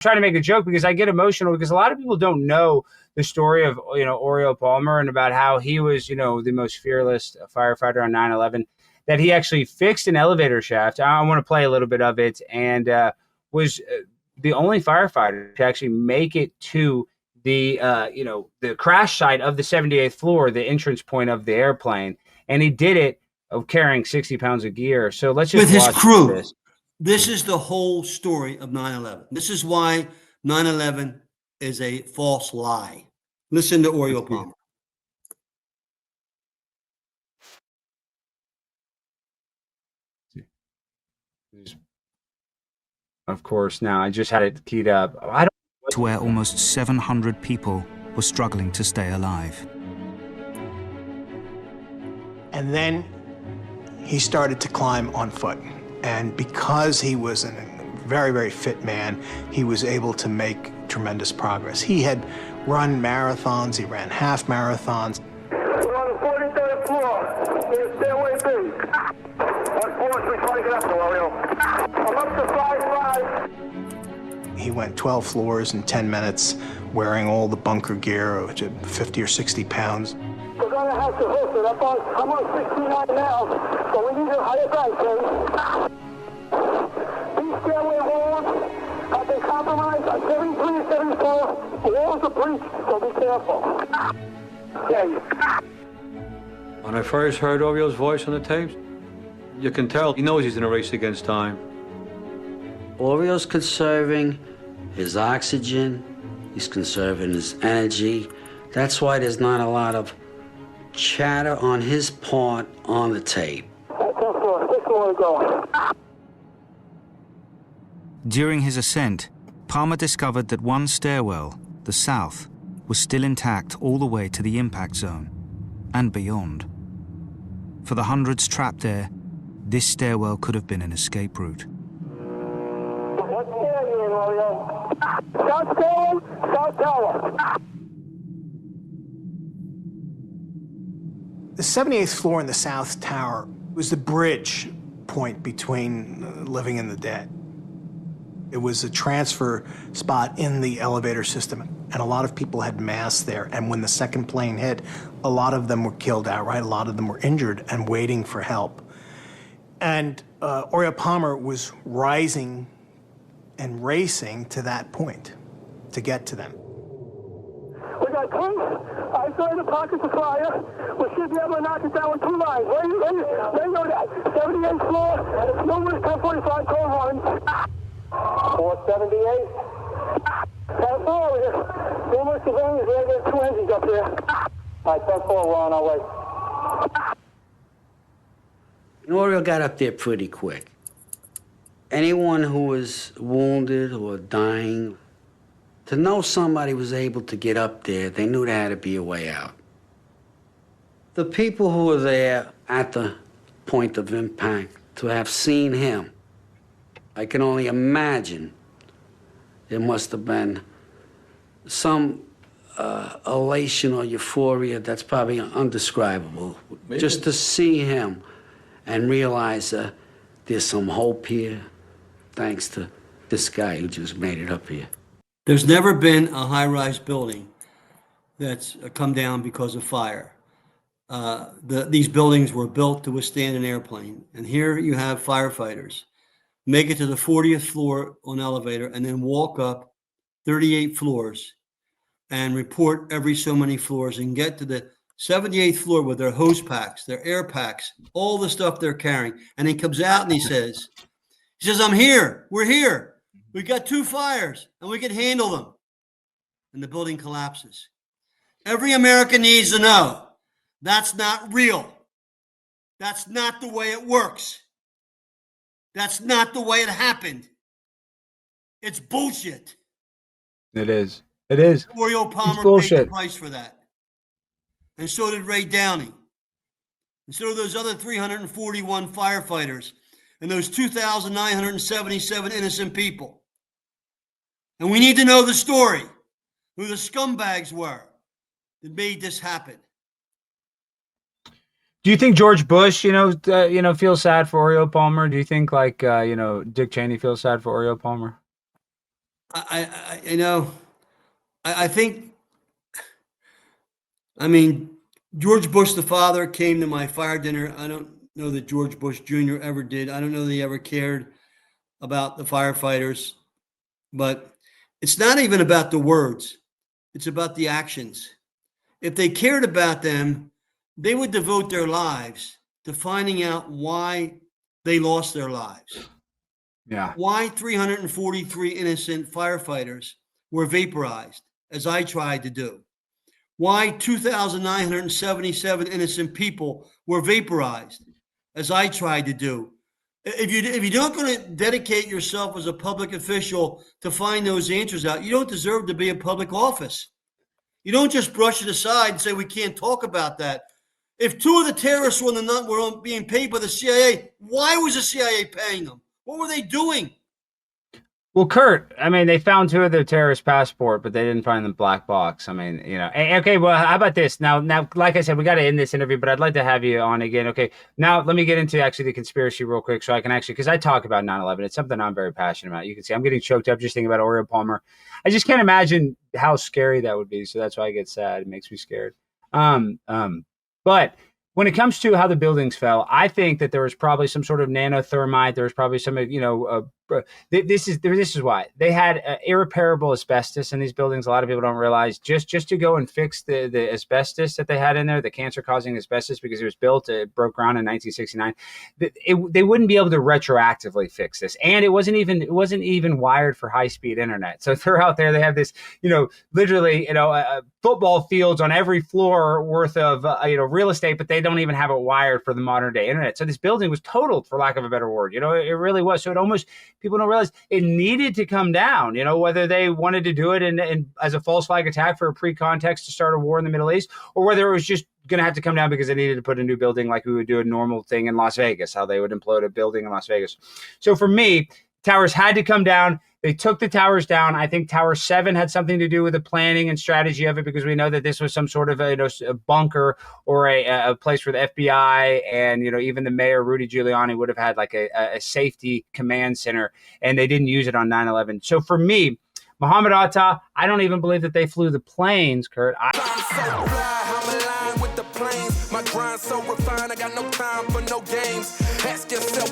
trying to make a joke because I get emotional because a lot of people don't know the story of, Orio Palmer and about how he was, the most fearless firefighter on 9/11, that he actually fixed an elevator shaft. I want to play a little bit of it, and was the only firefighter to actually make it to the, the crash site of the 78th floor, the entrance point of the airplane. And he did it of carrying 60 pounds of gear. So let's just with his watch crew. this. This is the whole story of 9/11. This is why 9/11 is a false lie. Listen to Orio Palmer. Of course, now I just had it keyed up. I don't. To where almost 700 people were struggling to stay alive. And then he started to climb on foot. And because he was a very, very fit man, he was able to make tremendous progress. He had run marathons, he ran half marathons. We're on the 43rd floor, near Stairway B. Unfortunately, trying to get up, Orio. I'm up to 5'5". He went 12 floors in 10 minutes, wearing all the bunker gear, which is 50 or 60 pounds. We're going to have to host it. I'm on 69 now, so we need a higher bank, please. These stairway walls have been compromised on 73 and 74. The walls are breached, so be careful. Yeah. When I first heard Orio's voice on the tapes, you can tell he knows he's in a race against time. Orio's conserving his oxygen, he's conserving his energy. That's why there's not a lot of chatter on his part on the tape. During his ascent, Palmer discovered that one stairwell, the south, was still intact all the way to the impact zone and beyond. For the hundreds trapped there, this stairwell could have been an escape route. South Tower, South Tower. The 78th floor in the South Tower was the bridge point between living and the dead. It was a transfer spot in the elevator system, and a lot of people had mass there. And when the second plane hit, a lot of them were killed outright, a lot of them were injured and waiting for help. And Orio Palmer was rising and racing to that point to get to them. We got two isolated pockets of fire. We should be able to knock it down with two lines. Where you know that? 78th floor, and it's numerous 1045 code lines. 478. That's all over here. Numerous civilians there. There's two engines up there. All right, 10-4, we're on our way. Orio got up there pretty quick. Anyone who was wounded or dying, to know somebody was able to get up there, they knew there had to be a way out. The people who were there at the point of impact, to have seen him, I can only imagine there must have been some elation or euphoria that's probably undescribable. Maybe. Just to see him and realize there's some hope here, thanks to this guy who just made it up here. There's never been a high-rise building that's come down because of fire. These buildings were built to withstand an airplane. And here you have firefighters make it to the 40th floor on elevator and then walk up 38 floors and report every so many floors and get to the 78th floor with their hose packs, their air packs, all the stuff they're carrying. And he comes out and he says, I'm here. We're here. We got two fires and we can handle them. And the building collapses. Every American needs to know that's not real. That's not the way it works. That's not the way it happened. It's bullshit. It is. It is. Orio Palmer paid the price for that. And so did Ray Downey. And so did those other 341 firefighters and those 2,977 innocent people. And we need to know the story, who the scumbags were that made this happen. Do you think George Bush, feels sad for Orio Palmer? Do you think Dick Cheney feels sad for Orio Palmer? You know, I think, I mean, George Bush the father came to my fire dinner. I don't know that George Bush Jr. ever did. I don't know that he ever cared about the firefighters, but it's not even about the words. It's about the actions. If they cared about them, they would devote their lives to finding out why they lost their lives. Yeah. Why 343 innocent firefighters were vaporized, as I tried to do. Why 2,977 innocent people were vaporized, as I tried to do. If you're not going to dedicate yourself as a public official to find those answers out, you don't deserve to be in public office. You don't just brush it aside and say we can't talk about that. If two of the terrorists were being paid by the CIA, why was the CIA paying them? What were they doing? Well, Curt, I mean, they found two of their terrorist passport, but they didn't find the black box. I mean, you know, okay, well, how about this? Now, like I said, we got to end this interview, but I'd like to have you on again. Okay, now let me get into actually the conspiracy real quick so I can actually, because I talk about 9/11. It's something I'm very passionate about. You can see I'm getting choked up just thinking about Orio Palmer. I just can't imagine how scary that would be. So that's why I get sad. It makes me scared. But when it comes to how the buildings fell, I think that there was probably some sort of nanothermite. There was probably some, you know, this is why they had irreparable asbestos in these buildings. A lot of people don't realize just to go and fix the asbestos that they had in there, the cancer-causing asbestos, because it broke ground in 1969. They wouldn't be able to retroactively fix this, and it wasn't even wired for high-speed internet. So they're out there. They have this, you know, literally, you know, football fields on every floor worth of you know, real estate, but they don't even have it wired for the modern day internet. So this building was totaled, for lack of a better word. You know, it really was. So it almost, people don't realize it needed to come down, you know, whether they wanted to do it and as a false flag attack for a pre-context to start a war in the Middle East, or whether it was just going to have to come down because they needed to put a new building like we would do a normal thing in Las Vegas, how they would implode a building in Las Vegas. So for me, towers had to come down. They took the towers down. I think Tower 7 had something to do with the planning and strategy of it, because we know that this was some sort of a bunker or a place for the FBI, and, you know, even the mayor, Rudy Giuliani, would have had like a safety command center, and they didn't use it on 9/11. So for me, Mohammed Atta, I don't even believe that they flew the planes, Curt. My grind so refined, I got no time for no games. Ask yourself